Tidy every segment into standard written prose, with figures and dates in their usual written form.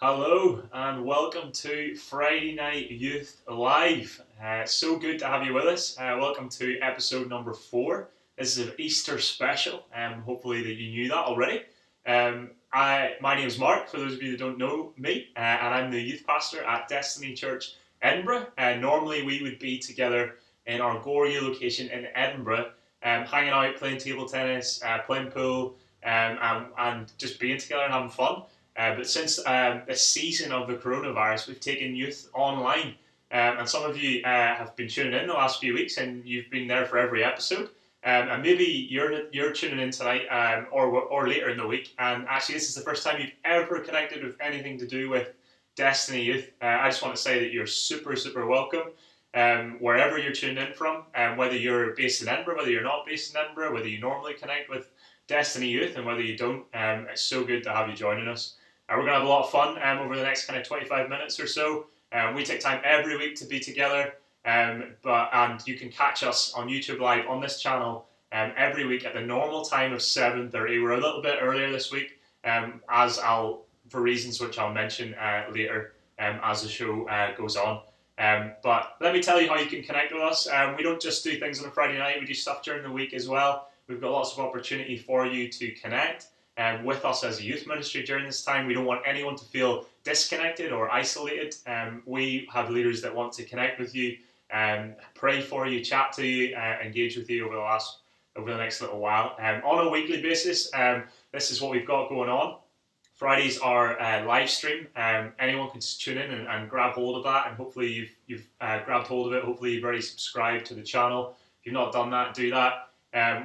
Hello and welcome to Friday Night Youth Live. So good to have you with us. Welcome to episode number 4. This is an Easter special. Hopefully that you knew that already. My name is Mark, for those of you that don't know me, and I'm the youth pastor at Destiny Church Edinburgh. Normally we would be together in our Goria location in Edinburgh, hanging out, playing table tennis, playing pool, and just being together and having fun. But since the season of the coronavirus, we've taken youth online. And some of you have been tuning in the last few weeks, and you've been there for every episode. And maybe you're tuning in tonight or later in the week. And actually, this is the first time you've ever connected with anything to do with Destiny Youth. I just want to say that you're super, super welcome. Wherever you're tuned in from, whether you're based in Edinburgh, whether you're not based in Edinburgh, whether you normally connect with Destiny Youth, and whether you don't, it's so good to have you joining us. We're going to have a lot of fun over the next kind of 25 minutes or so. We take time every week to be together, and you can catch us on YouTube Live on this channel every week at the normal time of 7:30. We're a little bit earlier this week, for reasons which I'll mention later as the show goes on. But let me tell you how you can connect with us. We don't just do things on a Friday night, we do stuff during the week as well. We've got lots of opportunity for you to connect with us as a youth ministry during this time. We don't want anyone to feel disconnected or isolated. We have leaders that want to connect with you, pray for you, chat to you, engage with you over the next little while. On a weekly basis, this is what we've got going on. Fridays are live stream. Anyone can tune in and grab hold of that, and hopefully you've grabbed hold of it. Hopefully you've already subscribed to the channel. If you've not done that, do that.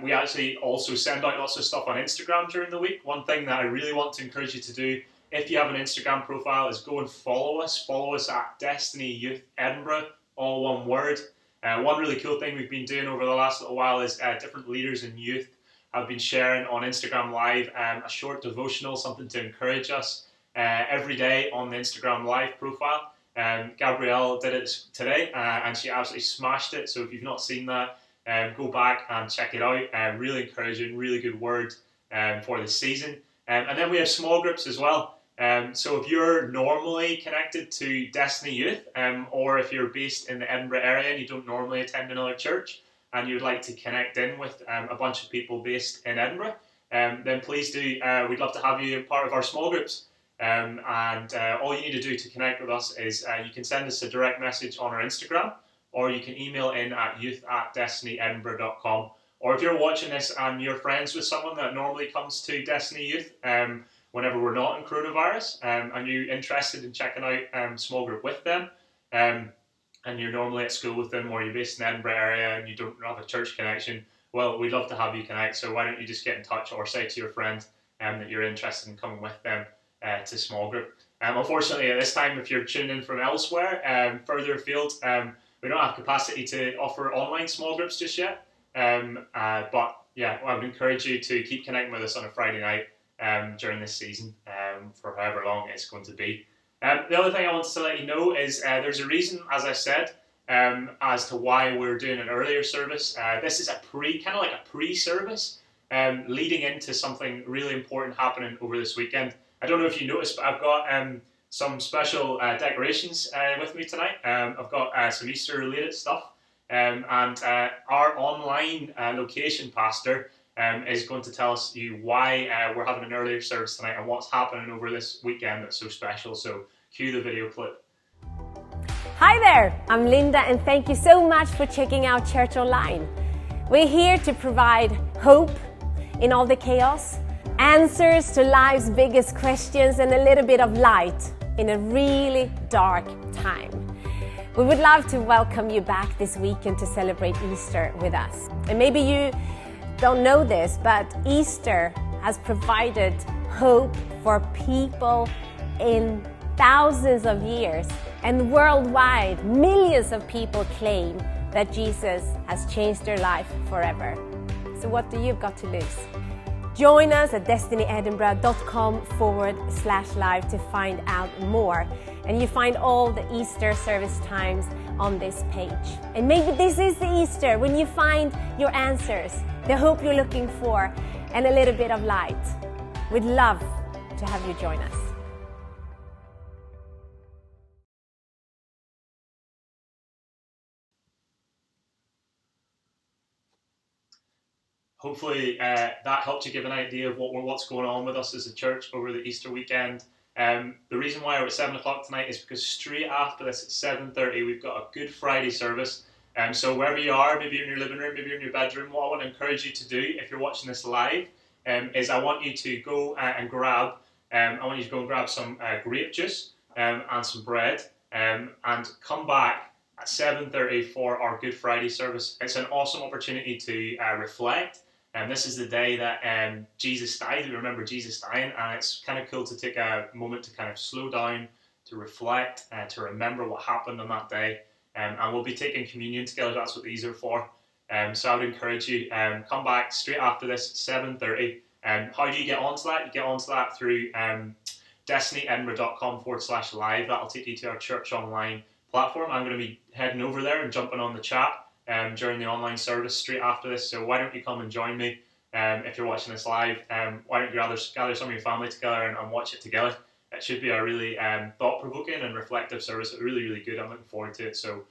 We actually also send out lots of stuff on Instagram during the week. One thing that I really want to encourage you to do, if you have an Instagram profile, is go and follow us. Follow us at Destiny Youth Edinburgh, all one word. One really cool thing we've been doing over the last little while is different leaders in youth have been sharing on Instagram Live a short devotional, something to encourage us every day on the Instagram Live profile. Gabrielle did it today and she absolutely smashed it. So if you've not seen that, go back and check it out. Really encouraging, really good word for the season. And then we have small groups as well. So if you're normally connected to Destiny Youth, or if you're based in the Edinburgh area and you don't normally attend another church, and you'd like to connect in with a bunch of people based in Edinburgh, then please do. We'd love to have you part of our small groups. And all you need to do to connect with us is you can send us a direct message on our Instagram, or you can email in at youth@destinyedinburgh.com. Or if you're watching this and you're friends with someone that normally comes to Destiny Youth whenever we're not in coronavirus, and you're interested in checking out small group with them, and you're normally at school with them, or you're based in the Edinburgh area and you don't have a church connection, well, we'd love to have you connect. So why don't you just get in touch or say to your friend that you're interested in coming with them to small group. Unfortunately, at this time, if you're tuning in from elsewhere, further afield, we don't have capacity to offer online small groups just yet, but yeah, I would encourage you to keep connecting with us on a Friday night during this season for however long it's going to be. The other thing I wanted to let you know is there's a reason, as I said, as to why we're doing an earlier service. This is kind of like a pre-service leading into something really important happening over this weekend. I don't know if you noticed, but I've got some special decorations with me tonight. I've got some Easter related stuff, and our online location pastor is going to tell us why we're having an earlier service tonight and what's happening over this weekend that's so special. So cue the video clip. Hi there, I'm Linda, and thank you so much for checking out Church Online. We're here to provide hope in all the chaos, answers to life's biggest questions, and a little bit of light in a really dark time. We would love to welcome you back this weekend to celebrate Easter with us. And maybe you don't know this, but Easter has provided hope for people in thousands of years, and worldwide, millions of people claim that Jesus has changed their life forever. So what do you've got to lose? Join us at destinyedinburgh.com/live to find out more. And you find all the Easter service times on this page. And maybe this is the Easter when you find your answers, the hope you're looking for, and a little bit of light. We'd love to have you join us. hopefully that helped you give an idea of what's going on with us as a church over the Easter weekend. The reason why we're at 7 o'clock tonight is because straight after this at 7:30 we've got a Good Friday service. So wherever you are, maybe you're in your living room, maybe you're in your bedroom, what I want to encourage you to do if you're watching this live is I want you to go and grab I want you to go and grab some grape juice and some bread and come back at 7:30 for our Good Friday service. It's an awesome opportunity to reflect. And this is the day that Jesus died. We remember Jesus dying, and it's kind of cool to take a moment to kind of slow down, to reflect, to remember what happened on that day. And we'll be taking communion together. That's what these are for. So I would encourage you come back straight after this, 7:30. How do you get onto that? You get onto that through destinyedinburgh.com/live. That'll take you to our church online platform. I'm going to be heading over there and jumping on the chat during the online service straight after this. So why don't you come and join me if you're watching this live? Why don't you gather some of your family together and watch it together? It should be a really thought-provoking and reflective service. It's really, really good. I'm looking forward to it. So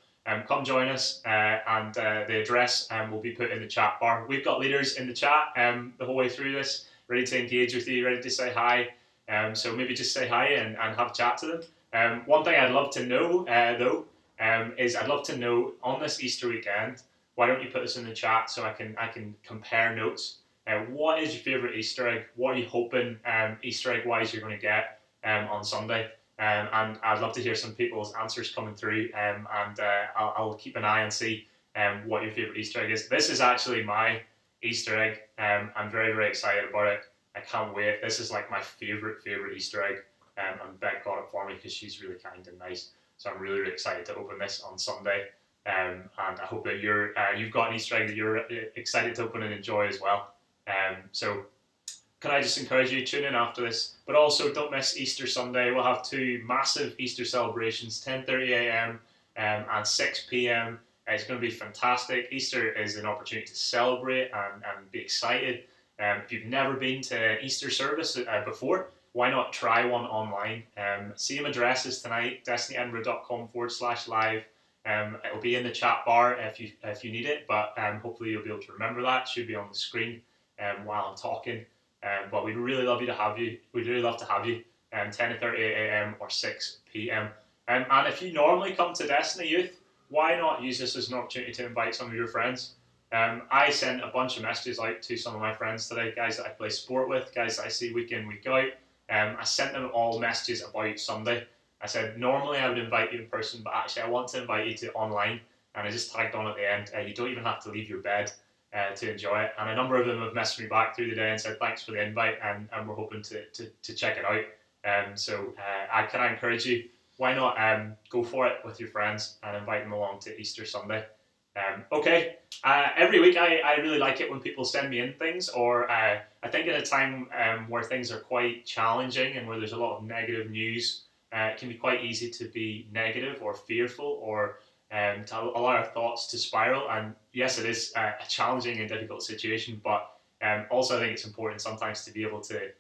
come join us, and the address will be put in the chat bar. We've got leaders in the chat the whole way through this, ready to engage with you, ready to say hi. So maybe just say hi and have a chat to them. One thing I'd love to know, though, is I'd love to know on this Easter weekend, why don't you put this in the chat so I can compare notes. What is your favourite Easter egg? What are you hoping Easter egg wise you're going to get on Sunday? And I'd love to hear some people's answers coming through, and I'll keep an eye and see what your favourite Easter egg is. This is actually my Easter egg. I'm very, very excited about it. I can't wait. This is like my favourite Easter egg, and Beck got it for me because she's really kind and nice. So I'm really, really excited to open this on Sunday, and I hope that you've got an Easter egg that you're excited to open and enjoy as well. So can I just encourage you to tune in after this, but also don't miss Easter Sunday. We'll have two massive Easter celebrations, 10:30 a.m. And 6 p.m. It's going to be fantastic. Easter is an opportunity to celebrate and be excited. If you've never been to Easter service before, why not try one online? Same addresses tonight, destinyedinburgh.com/live. It'll be in the chat bar if you need it, but hopefully you'll be able to remember that. It should be on the screen while I'm talking. But we'd really love to have you. We'd really love to have you 10:30 a.m. or 6 p.m. And if you normally come to Destiny Youth, why not use this as an opportunity to invite some of your friends? I sent a bunch of messages out to some of my friends today, guys that I play sport with, guys that I see week in, week out. I sent them all messages about Sunday. I said, normally I would invite you in person, but actually I want to invite you to online. And I just tagged on at the end, you don't even have to leave your bed to enjoy it. And a number of them have messaged me back through the day and said, thanks for the invite, and we're hoping to check it out. So I encourage you, why not go for it with your friends and invite them along to Easter Sunday. Okay, every week I really like it when people send me in things, or I think at a time where things are quite challenging and where there's a lot of negative news, it can be quite easy to be negative or fearful, or to allow our thoughts to spiral. And yes, it is a challenging and difficult situation, but also I think it's important sometimes to be able to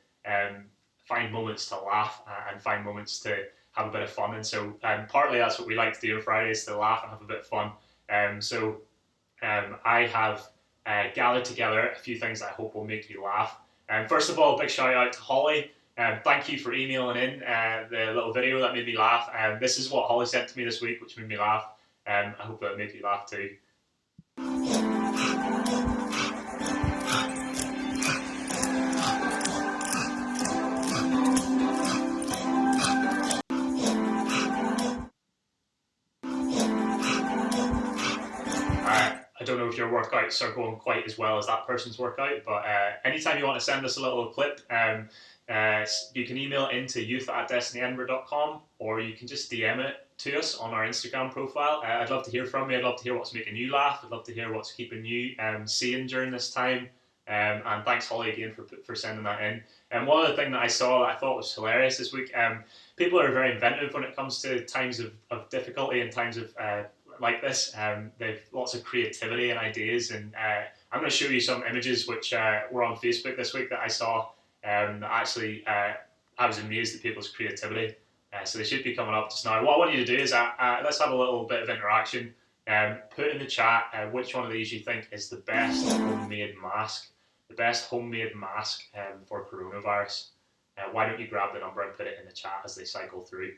find moments to laugh and find moments to have a bit of fun. And so partly that's what we like to do on Fridays, to laugh and have a bit of fun. So I have gathered together a few things that I hope will make you laugh. First of all, a big shout out to Holly. Thank you for emailing in the little video that made me laugh. This is what Holly sent to me this week, which made me laugh. I hope that made you laugh too. I don't know if your workouts are going quite as well as that person's workout, but anytime you want to send us a little clip, you can email into youth@destinyedinburgh.com, or you can just DM it to us on our Instagram profile. I'd love to hear from you. I'd love to hear what's making you laugh. I'd love to hear what's keeping you sane during this time. And thanks, Holly, again for sending that in. And one other thing that I saw that I thought was hilarious this week, people are very inventive when it comes to times of difficulty and times of like this. They've lots of creativity and ideas, and I'm going to show you some images which were on Facebook this week that I saw. That actually, I was amused at people's creativity. So they should be coming up just now. What I want you to do is let's have a little bit of interaction. Put in the chat which one of these you think is the best homemade mask. the best homemade mask for coronavirus. Why don't you grab the number and put it in the chat as they cycle through?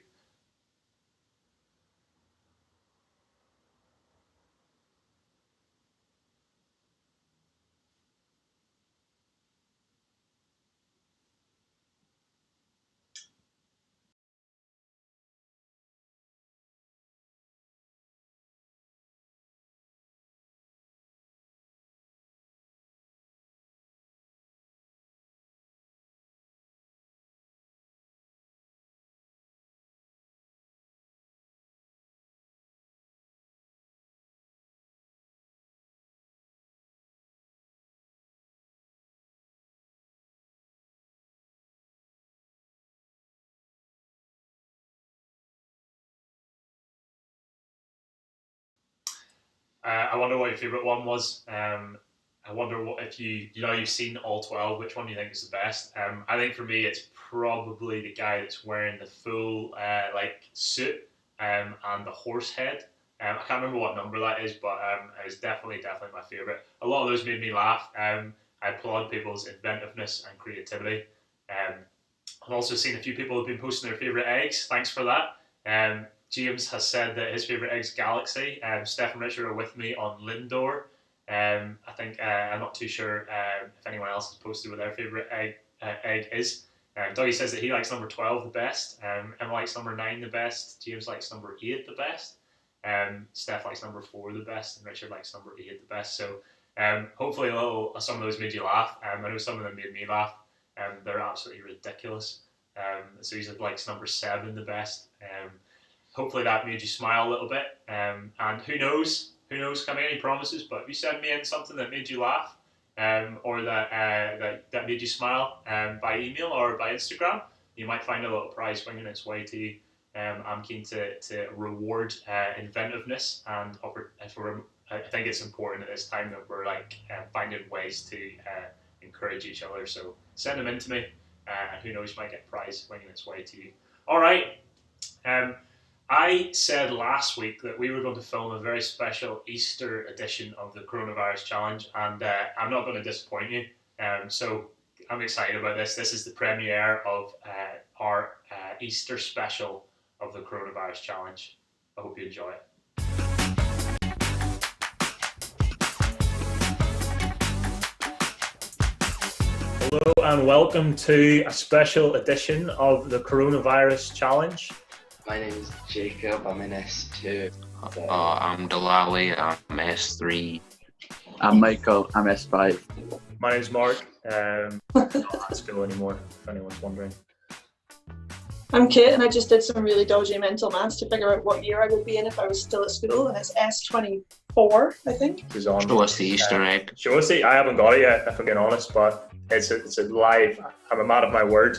I wonder what your favourite one was. I wonder what if you've seen all 12. Which one do you think is the best? I think for me, it's probably the guy that's wearing the full suit and the horse head. I can't remember what number that is, but it was definitely my favourite. A lot of those made me laugh. I applaud people's inventiveness and creativity. I've also seen a few people have been posting their favourite eggs. Thanks for that. James has said that his favourite egg's Galaxy. Steph and Richard are with me on Lindor. I think I'm not too sure if anyone else has posted what their favourite egg is. Dougie says that he likes number 12 the best. Emma likes number 9 the best. James likes number 8 the best. Steph likes number 4 the best, and Richard likes number 8 the best. So hopefully some of those made you laugh. I know some of them made me laugh. They're absolutely ridiculous. So he likes number 7 the best. Hopefully that made you smile a little bit. And who knows? Can't make any promises. But if you send me in something that made you laugh, or that made you smile by email or by Instagram, you might find a little prize winging its way to you. I'm keen to reward inventiveness, and I think it's important at this time that we're finding ways to encourage each other. So send them in to me, and who knows, you might get a prize winging its way to you. All right. I said last week that we were going to film a very special Easter edition of the Coronavirus Challenge, and I'm not going to disappoint you. So I'm excited about this. This is the premiere of our Easter special of the Coronavirus Challenge. I hope you enjoy it. Hello and welcome to a special edition of the Coronavirus Challenge. My name is Jacob, I'm in S2. I'm Delali, I'm S3. I'm Michael, I'm S5. My name's Mark. I'm not at school anymore, if anyone's wondering. I'm Kate, and I just did some really dodgy mental maths to figure out what year I would be in if I was still at school, and it's S24, I think. Who's on? Show us the Easter egg. Show us I haven't got it yet, if I'm being honest, but it's a live. I'm a man of my word.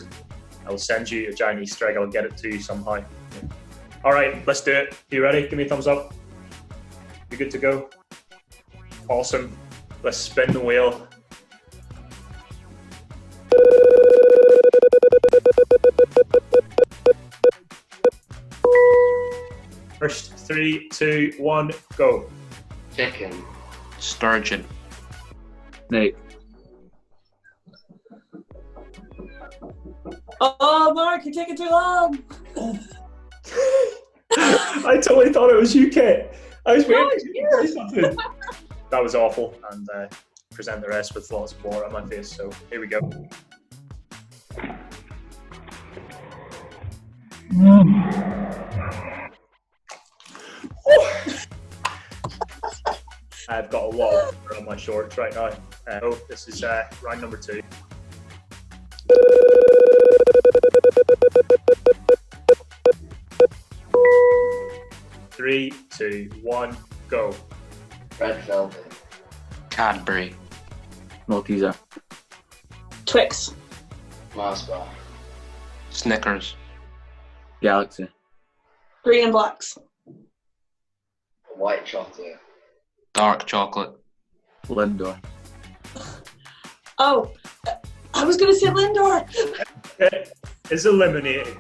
I'll send you a giant Easter egg. I'll get it to you somehow. All right, let's do it. You ready? Give me a thumbs up. You good to go? Awesome. Let's spin the wheel. First, 3, 2, 1, go. Chicken. Sturgeon. Snake. Oh, Mark, you're taking too long. I totally thought it was you, Kate. I was waiting for you to say something. That was awful, and present the rest with lots of water on my face. So here we go. I've got a lot of water on my shorts right now. This is round number 2. Three, 2, 1, go. Red velvet. Cadbury. Malteser. Twix. Mars bar. Snickers. Galaxy. Green and blacks. White chocolate. Dark chocolate. Lindor. Oh, I was going to say Lindor. It's eliminated.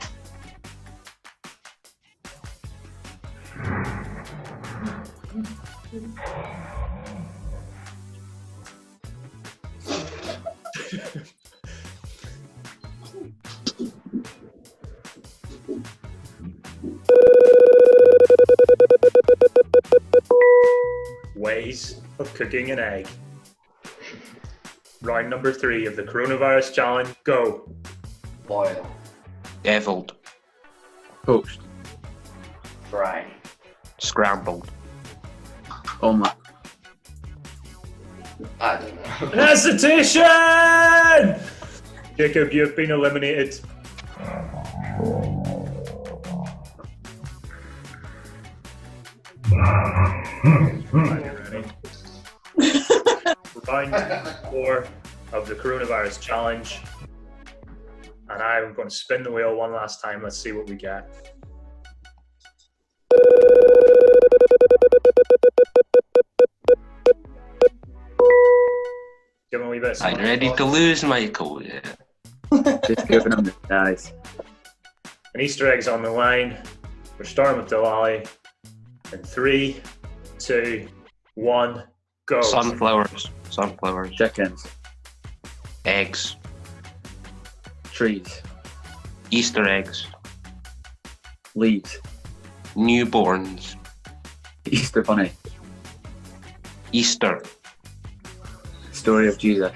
Ways of cooking an egg. Round number 3 of the coronavirus challenge. Go. Boil. Deviled. Poached. Fry. Scrambled. Omelette. I don't know. Hesitation! Jacob, you have been eliminated. Ready? Round 4 of the coronavirus challenge. And I'm going to spin the wheel one last time. Let's see what we get. Give him a wee bit of I'm smoke. ready to lose, Michael. Yeah. Just giving them the dice. An Easter egg's on the line. We're starting with Delali. In 3, 2, 1, go. Sunflowers. Sunflowers. Chickens. Eggs. Trees. Easter eggs. Leaves. Newborns. Easter bunny. Easter. Story of Jesus.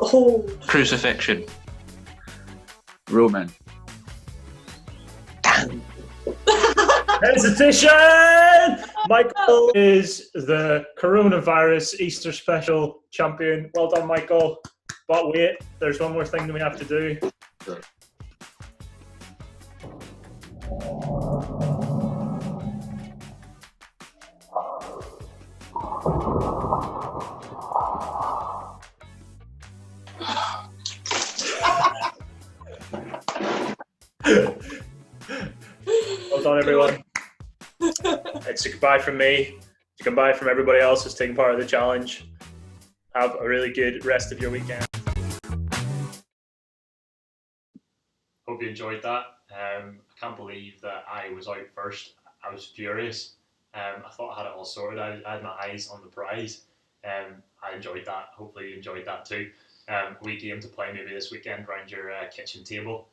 Oh, Crucifixion. Roman. Damn. Hesitation! Michael is the coronavirus Easter special champion. Well done, Michael. But wait, there's one more thing that we have to do. Well done, everyone. It's a goodbye from me. It's a goodbye from everybody else who's taking part of the challenge. Have a really good rest of your weekend. Hope you enjoyed that. I can't believe that I was out first. I was furious. I thought I had it all sorted. I had my eyes on the prize. I enjoyed that. Hopefully you enjoyed that too. We game to play maybe this weekend around your kitchen table.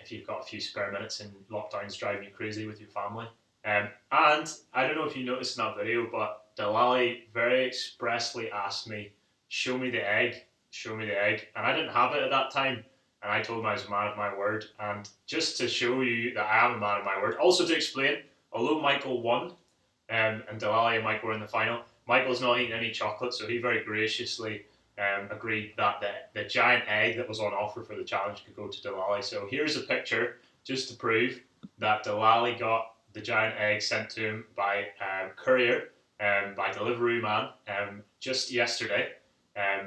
If you've got a few spare minutes and lockdown's driving you crazy with your family. And I don't know if you noticed in that video, but Delali very expressly asked me, show me the egg. And I didn't have it at that time. And I told him I was a man of my word. And just to show you that I am a man of my word, also to explain, although Michael won, and Delali and Michael were in the final, Michael's not eating any chocolate, so he very graciously agreed that the giant egg that was on offer for the challenge could go to Delali. So here's a picture just to prove that Delali got the giant egg sent to him by courier, by delivery man, just yesterday.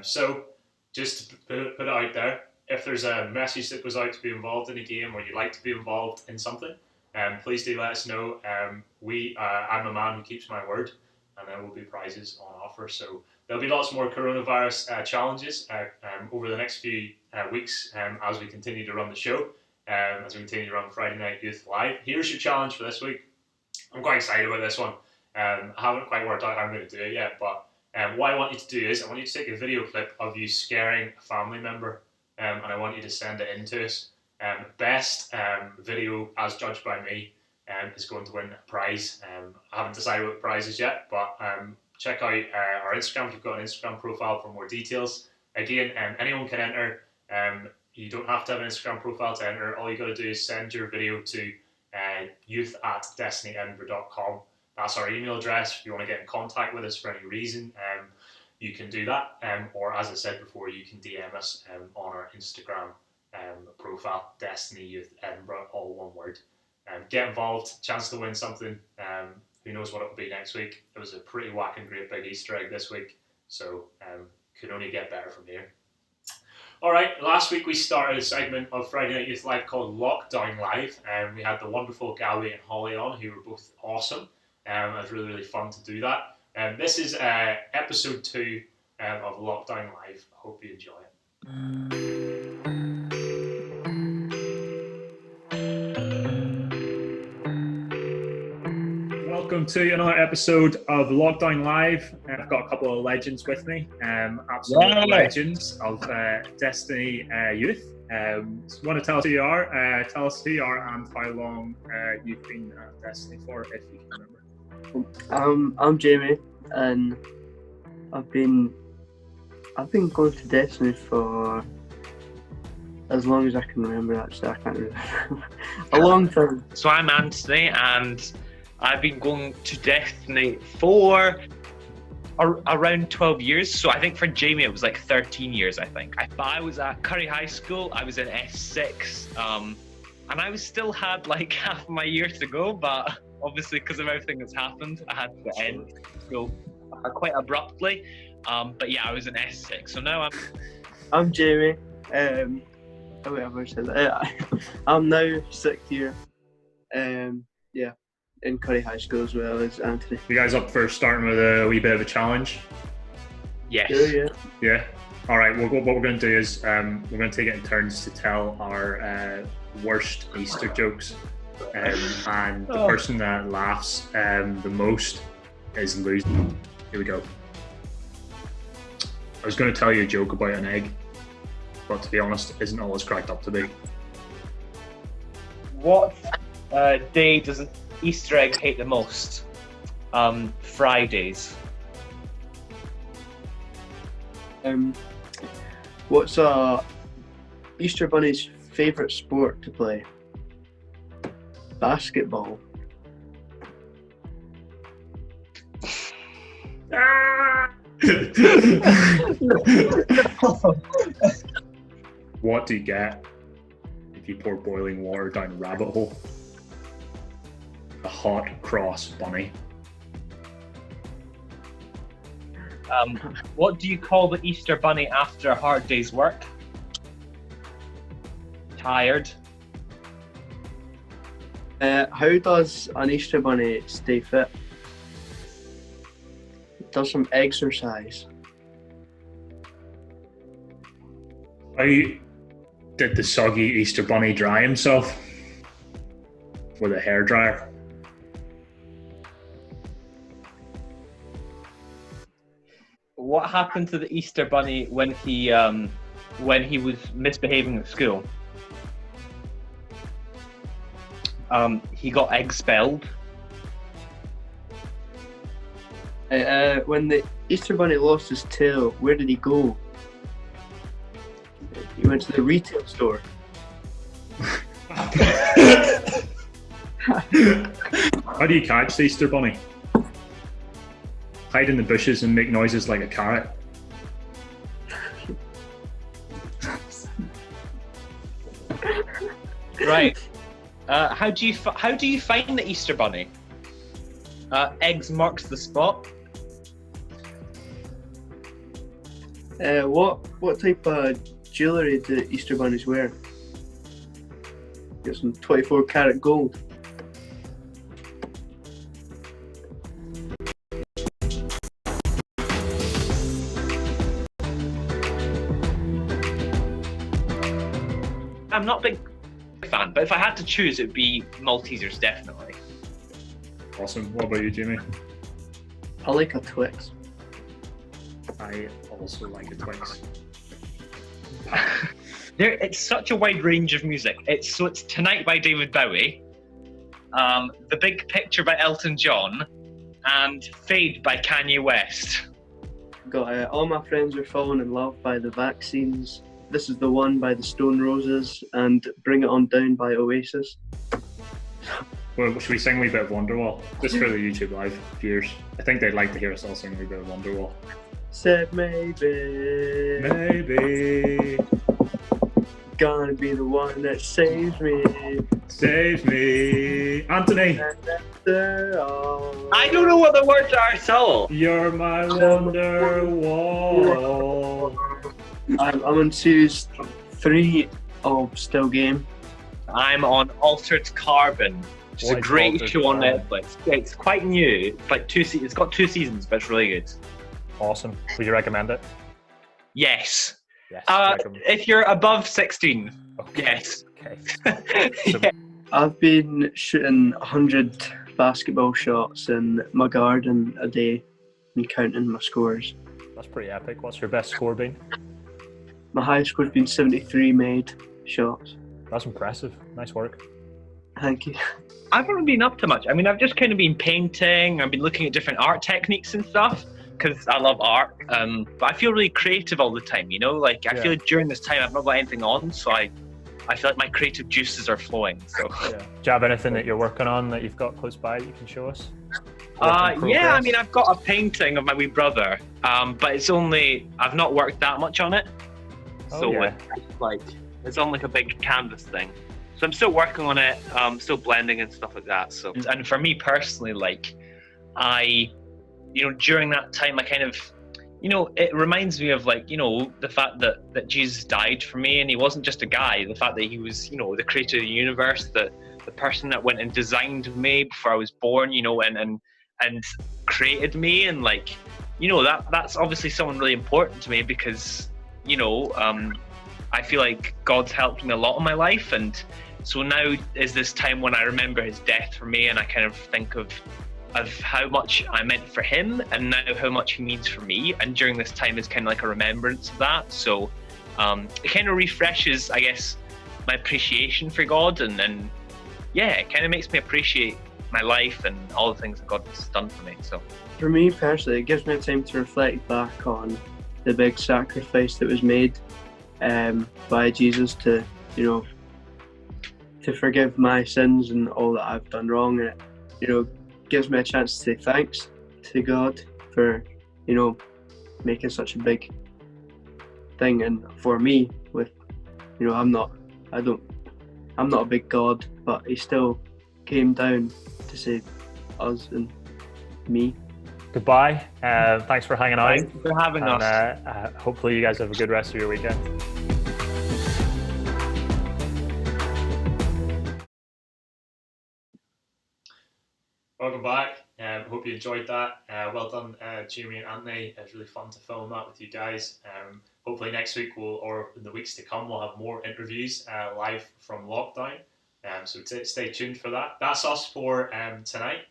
So just to put it out there, if there's a message that goes out to be involved in a game or you'd like to be involved in something, please do let us know. I'm a man who keeps my word, and there will be prizes on offer. So there'll be lots more coronavirus challenges over the next few weeks as we continue to run the show, as we continue to run Friday Night Youth Live. Here's your challenge for this week. I'm quite excited about this one. I haven't quite worked out how I'm going to do it yet, but what I want you to do is I want you to take a video clip of you scaring a family member, and I want you to send it in to us. Best video, as judged by me, is going to win a prize. I haven't decided what the prize is yet, but check out our Instagram if you've got an Instagram profile for more details. Again, anyone can enter. You don't have to have an Instagram profile to enter. All you got to do is send your video to youth@destinyedinburgh.com. That's our email address. If you want to get in contact with us for any reason, you can do that. Or as I said before, you can DM us on our Instagram profile, Destiny Youth Edinburgh, all one word. Get involved, chance to win something. Who knows what it'll be next week. It was a pretty whacking great big Easter egg this week, so could only get better from here. Alright, last week we started a segment of Friday Night Youth Live called Lockdown Live, and we had the wonderful Gabby and Holly on, who were both awesome. It was really, really fun to do that. This is episode 2 of Lockdown Live. I hope you enjoy it. Well welcome to another episode of Lockdown Live. I've got a couple of legends with me, absolute legends of Destiny Youth. Want to tell us who you are? Tell us who you are and how long you've been at Destiny for, if you can remember. I'm Jamie, and I've been going to Destiny for as long as I can remember. Actually, I can't remember. A long time. So I'm Anthony, and I've been going to Destiny for around 12 years. So I think for Jamie it was like 13 years, I think. But I was at Curry High School, I was in S6, and I still had like half my year to go, but obviously because of everything that's happened, I had to end school quite abruptly. But yeah, I was in S6, so now I'm Jamie. Whatever said that. I'm now 6th year. Yeah, in Curry High School as well as Anthony. You guys up for starting with a wee bit of a challenge? Yes. Yeah. All right. Well, what we're going to do is we're going to take it in turns to tell our worst Easter jokes, and the person that laughs the most is losing. Here we go. I was going to tell you a joke about an egg, but to be honest, it isn't all it's cracked up to be. What day does an Easter egg hate the most? Fridays. What's Easter Bunny's favourite sport to play? Basketball. What do you get if you pour boiling water down a rabbit hole? A hot cross bunny. What do you call the Easter Bunny after a hard day's work? Tired. How does an Easter Bunny stay fit? It does some exercise. How did the soggy Easter Bunny dry himself? With a hairdryer. What happened to the Easter Bunny when he was misbehaving at school? He got expelled. When the Easter Bunny lost his tail, where did he go? He went to the retail store. How do you catch the Easter Bunny? Hide in the bushes and make noises like a carrot. Right. How do you find the Easter Bunny? Eggs marks the spot. What type of jewellery do Easter Bunnies wear? Get some 24 karat gold. I'm not a big fan, but if I had to choose, it would be Maltesers, definitely. Awesome. What about you, Jimmy? I like a Twix. I also like a Twix. It's such a wide range of music. It's Tonight by David Bowie, The Big Picture by Elton John, and Fade by Kanye West. Got All My Friends Are Falling in Love by the Vaccines, This Is the One by the Stone Roses, and Bring It On Down by Oasis. Well, should we sing a wee bit of Wonderwall? Just for the YouTube Live viewers. I think they'd like to hear us all sing a wee bit of Wonderwall. Said maybe, Maybe. gonna be the one that saves me. Save me. Anthony! And after all, I don't know what the words are, so You're my Wonderwall. I'm on series 3 of Still Game. I'm on Altered Carbon, which is What a is great Altered show on Carbon? Netflix. Yeah, it's quite new. It's like it's got 2 seasons, but it's really good. Awesome. Would you recommend it? Yes. Yes. If you're above 16, Okay. yes. Okay. Yeah. I've been shooting 100 basketball shots in my garden a day and counting my scores. That's pretty epic. What's your best score been? My highest score's been 73 made shots. That's impressive. Nice work. Thank you. I haven't been up to much. I mean, I've just kind of been painting. I've been looking at different art techniques and stuff because I love art. But I feel really creative all the time, you know? Like, I feel like during this time I've not got anything on, so I feel like my creative juices are flowing. So. Yeah. Do you have anything that you're working on that you've got close by that you can show us? Yeah, I mean, I've got a painting of my wee brother, but I've not worked that much on it. So it's on like a big canvas thing. So I'm still working on it, still blending and stuff like that. So, and for me personally, like during that time, I kind of, it reminds me of like, the fact that Jesus died for me, and he wasn't just a guy. The fact that he was, the creator of the universe, the person that went and designed me before I was born, and created me, and like, that's obviously someone really important to me because, I feel like God's helped me a lot in my life, and so now is this time when I remember his death for me, and I kind of think of how much I meant for him, and now how much he means for me. And during this time is kind of like a remembrance of that. So it kind of refreshes, I guess, my appreciation for God, and it kind of makes me appreciate my life and all the things that God has done for me. So for me personally, it gives me a time to reflect back on the big sacrifice that was made by Jesus to forgive my sins and all that I've done wrong, and it gives me a chance to say thanks to God for making such a big thing. And for me, with I'm not a big God, but he still came down to save us and me. Goodbye. Thanks for hanging out. Thanks for having us. Hopefully you guys have a good rest of your weekend. Welcome back. Hope you enjoyed that. Well done, Jamie and Anthony. It was really fun to film that with you guys. Hopefully next week or in the weeks to come, we'll have more interviews live from lockdown. So stay tuned for that. That's us for tonight.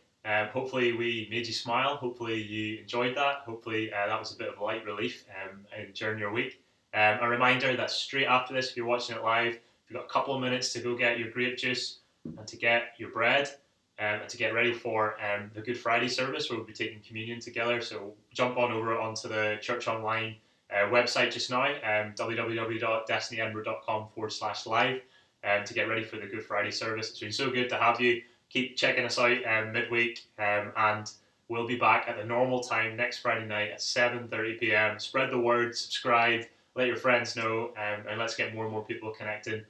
Hopefully we made you smile. Hopefully you enjoyed that. Hopefully that was a bit of light relief during your week. A reminder that straight after this, if you're watching it live, you've got a couple of minutes to go get your grape juice and to get your bread. And to get ready for the Good Friday service, where we'll be taking communion together. So jump on over onto the Church Online website just now, www.destinyedinburgh.com/live, to get ready for the Good Friday service. It's been so good to have you. Keep checking us out midweek, and we'll be back at the normal time next Friday night at 7:30 p.m. Spread the word, subscribe, let your friends know, and let's get more and more people connected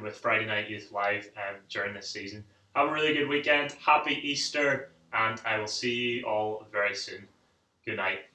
with Friday Night Youth Live during this season. Have a really good weekend. Happy Easter, and I will see you all very soon. Good night.